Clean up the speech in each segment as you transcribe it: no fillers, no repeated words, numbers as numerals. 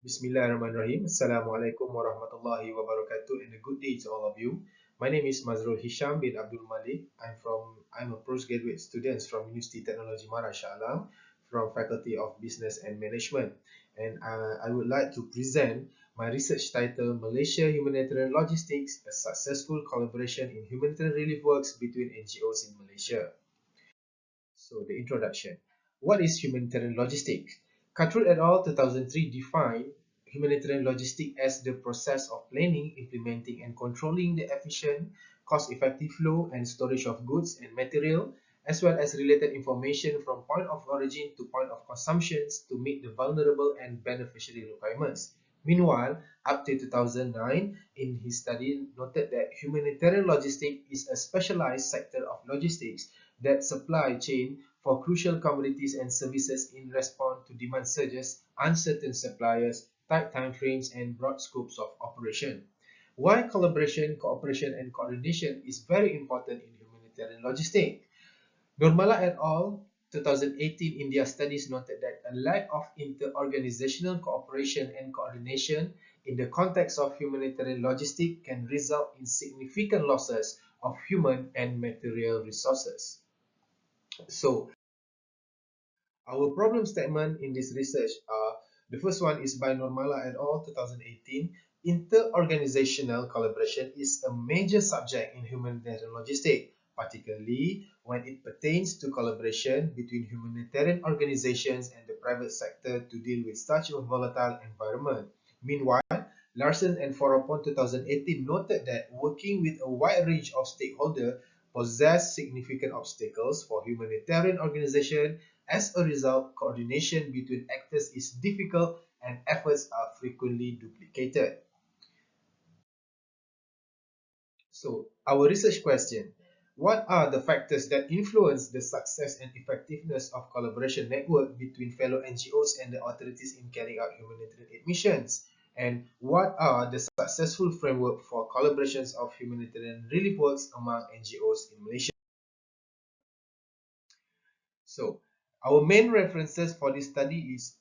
Bismillahirrahmanirrahim. Assalamualaikum warahmatullahi wabarakatuh and a good day to all of you. My name is Mazrul Hisyam bin Abdul Malik. I'm a postgraduate student from University Technology Mara Shah Alam from Faculty of Business and Management, and I would like to present my research title Malaysia Humanitarian Logistics, a successful collaboration in humanitarian relief works between NGOs in Malaysia. So the introduction. What is humanitarian logistics? Cartwright et al. 2003 defined humanitarian logistics as the process of planning, implementing, and controlling the efficient, cost-effective flow and storage of goods and material, as well as related information from point of origin to point of consumption to meet the vulnerable and beneficiary requirements. Meanwhile, up to 2009, in his study, noted that humanitarian logistics is a specialized sector of logistics that supply chain for crucial commodities and services in response to demand surges, uncertain suppliers, tight time frames, and broad scopes of operation. Why collaboration, cooperation, and coordination is very important in humanitarian logistics? Normala et al. 2018 in their studies noted that a lack of inter-organizational cooperation and coordination in the context of humanitarian logistics can result in significant losses of human and material resources. So, our problem statement in this research are the first one is by Normala et al. 2018. Inter-organizational collaboration is a major subject in humanitarian logistics, particularly when it pertains to collaboration between humanitarian organizations and the private sector to deal with such a volatile environment. Meanwhile, Larson and Foropon 2018 noted that working with a wide range of stakeholders possess significant obstacles for humanitarian organizations. As a result, coordination between actors is difficult and efforts are frequently duplicated. So, our research question: what are the factors that influence the success and effectiveness of collaboration network between fellow NGOs and the authorities in carrying out humanitarian aid missions? And what are the successful framework for collaborations of humanitarian relief works among NGOs in Malaysia? So, our main references for this study is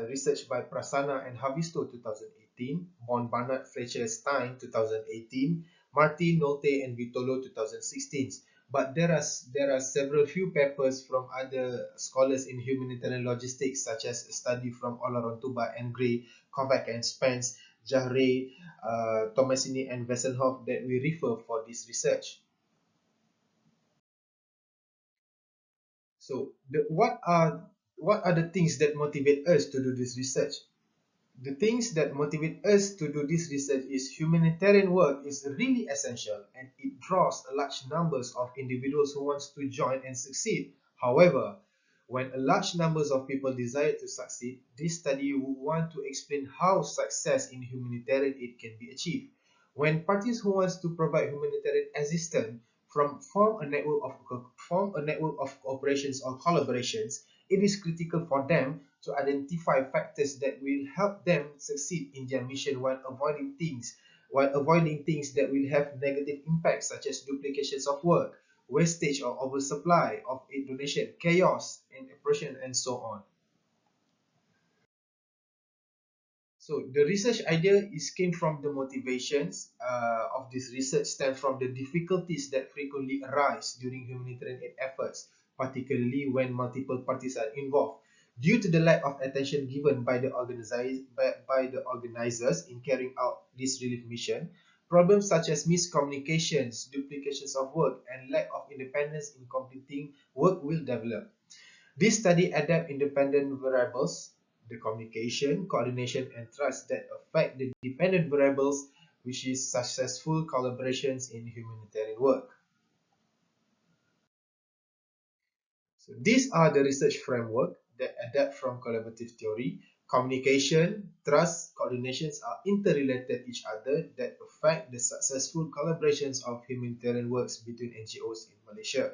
research by Prasanna and Havisto 2018, Bon Barnard Fletcher Stein 2018, Martin Nolte and Vitolo 2016. But there are several few papers from other scholars in humanitarian logistics, such as a study from Olarontuba and Gray, Kovac and Spence, Jahre, Tomasini and Wessenhoff that we refer for this research. So, what are the things that motivate us to do this research? The things that motivate us to do this research is humanitarian work is really essential and it draws a large numbers of individuals who wants to join and succeed. However, when a large numbers of people desire to succeed, this study will want to explain how success in humanitarian aid can be achieved. When parties who wants to provide humanitarian assistance form a network of cooperations or collaborations, it is critical for them to identify factors that will help them succeed in their mission while avoiding things that will have negative impacts such as duplications of work, wastage or oversupply of aid donation, chaos and oppression, and so on. So the research idea came from the motivations of this research stem from the difficulties that frequently arise during humanitarian aid efforts, particularly when multiple parties are involved. Due to the lack of attention given by the organizers in carrying out this relief mission, problems such as miscommunications, duplications of work, and lack of independence in completing work will develop. This study adapts independent variables, the communication, coordination, and trust that affect the dependent variables, which is successful collaborations in humanitarian work. So these are the research framework that adapt from collaborative theory. Communication, trust, coordinations are interrelated each other that affect the successful collaborations of humanitarian works between NGOs in Malaysia.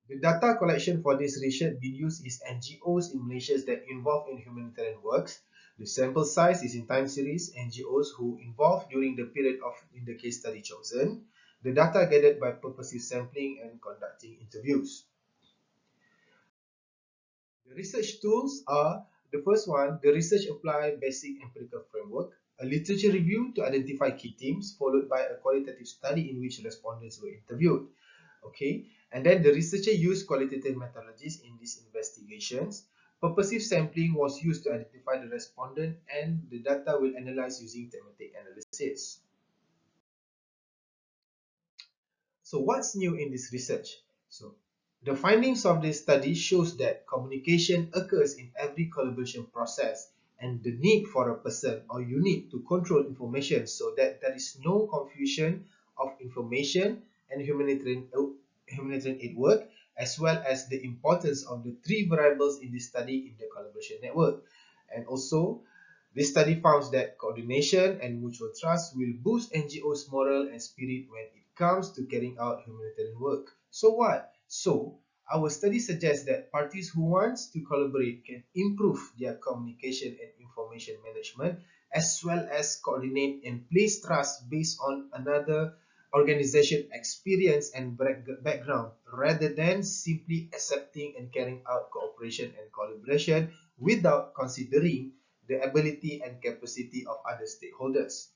The data collection for this research being used is NGOs in Malaysia that involved in humanitarian works. The sample size is in time series NGOs who involved during the period in the case study chosen. The data gathered by purposive sampling and conducting interviews. The research tools are The first one, the research apply basic empirical framework, a literature review to identify key themes, followed by a qualitative study in which respondents were interviewed. Okay, and then the researcher used qualitative methodologies in these investigations. Purposive sampling was used to identify the respondent, and the data will analyze using thematic analysis. So what's new in this research? So the findings of this study shows that communication occurs in every collaboration process, and the need for a person or unit to control information so that there is no confusion of information and humanitarian aid work, as well as the importance of the three variables in this study in the collaboration network. And also, this study found that coordination and mutual trust will boost NGOs' morale and spirit when it comes to carrying out humanitarian work. So what? So, our study suggests that parties who want to collaborate can improve their communication and information management, as well as coordinate and place trust based on another organization experience and background, rather than simply accepting and carrying out cooperation and collaboration without considering the ability and capacity of other stakeholders.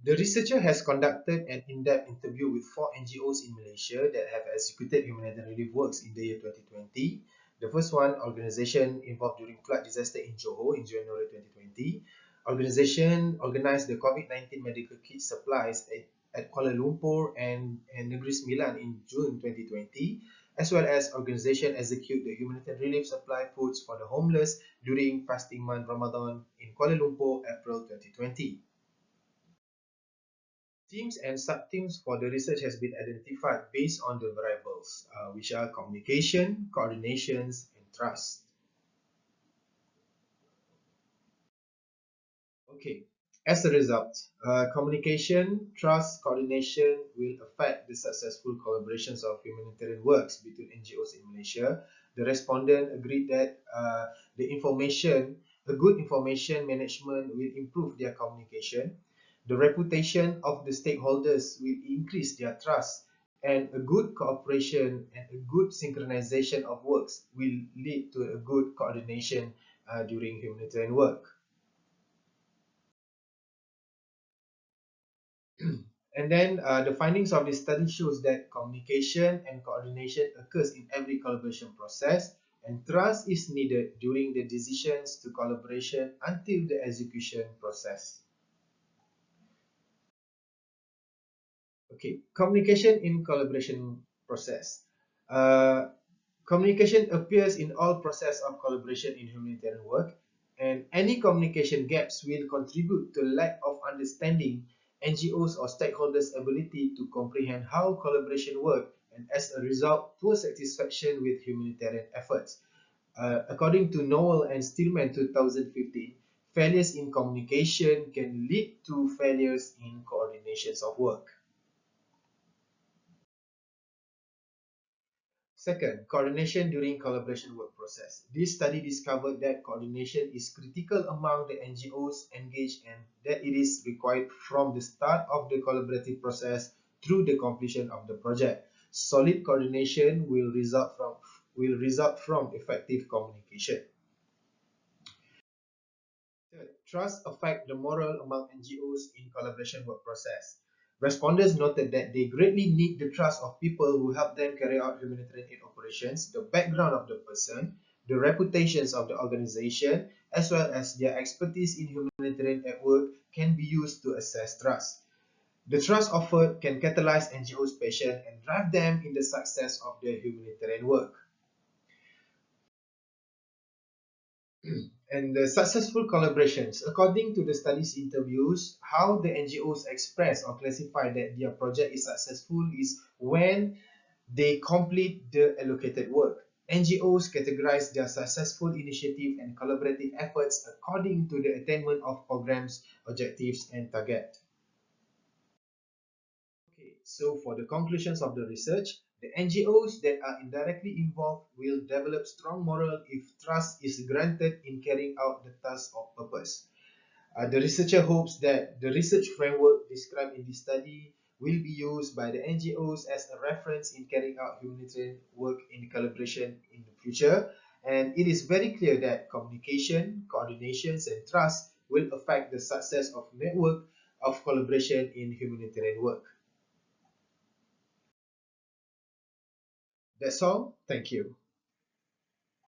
The researcher has conducted an in-depth interview with 4 NGOs in Malaysia that have executed humanitarian relief works in the year 2020. The first one, organization involved during flood disaster in Johor in January 2020. Organization organized the COVID-19 medical kit supplies at Kuala Lumpur and Negeri Sembilan in June 2020, as well as organization execute the humanitarian relief supply foods for the homeless during fasting month Ramadan in Kuala Lumpur, April 2020. Themes and sub-themes for the research has been identified based on the variables, which are communication, coordinations, and trust. Okay, as a result, communication, trust, coordination will affect the successful collaborations of humanitarian works between NGOs in Malaysia. The respondent agreed that a good information management will improve their communication. The reputation of the stakeholders will increase their trust, and a good cooperation and a good synchronization of works will lead to a good coordination during humanitarian work. And then the findings of this study shows that communication and coordination occurs in every collaboration process, and trust is needed during the decisions to collaboration until the execution process. Okay, communication in collaboration process. Uh, Communication appears in all process of collaboration in humanitarian work, and any communication gaps will contribute to lack of understanding NGOs or stakeholders' ability to comprehend how collaboration work, and as a result, poor satisfaction with humanitarian efforts. According to Noel and Stillman 2015, failures in communication can lead to failures in coordinations of work. Second, coordination during collaboration work process. This study discovered that coordination is critical among the NGOs engaged and that it is required from the start of the collaborative process through the completion of the project. Solid coordination will result from effective communication. Third, trust affects the morale among NGOs in collaboration work process. Respondents noted that they greatly need the trust of people who help them carry out humanitarian aid operations, the background of the person, the reputations of the organization, as well as their expertise in humanitarian aid work can be used to assess trust. The trust offered can catalyze NGOs' passion and drive them in the success of their humanitarian work. And the successful collaborations, according to the study's interviews, how the NGOs express or classify that their project is successful is when they complete the allocated work. NGOs categorize their successful initiative and collaborative efforts according to the attainment of programs, objectives, and target. Okay, so for the conclusions of the research, the NGOs that are indirectly involved will develop strong morale if trust is granted in carrying out the task of purpose. The researcher hopes that the research framework described in this study will be used by the NGOs as a reference in carrying out humanitarian work in collaboration in the future, And it is very clear that communication, coordinations, and trust will affect the success of network of collaboration in humanitarian work. That's all. Thank you.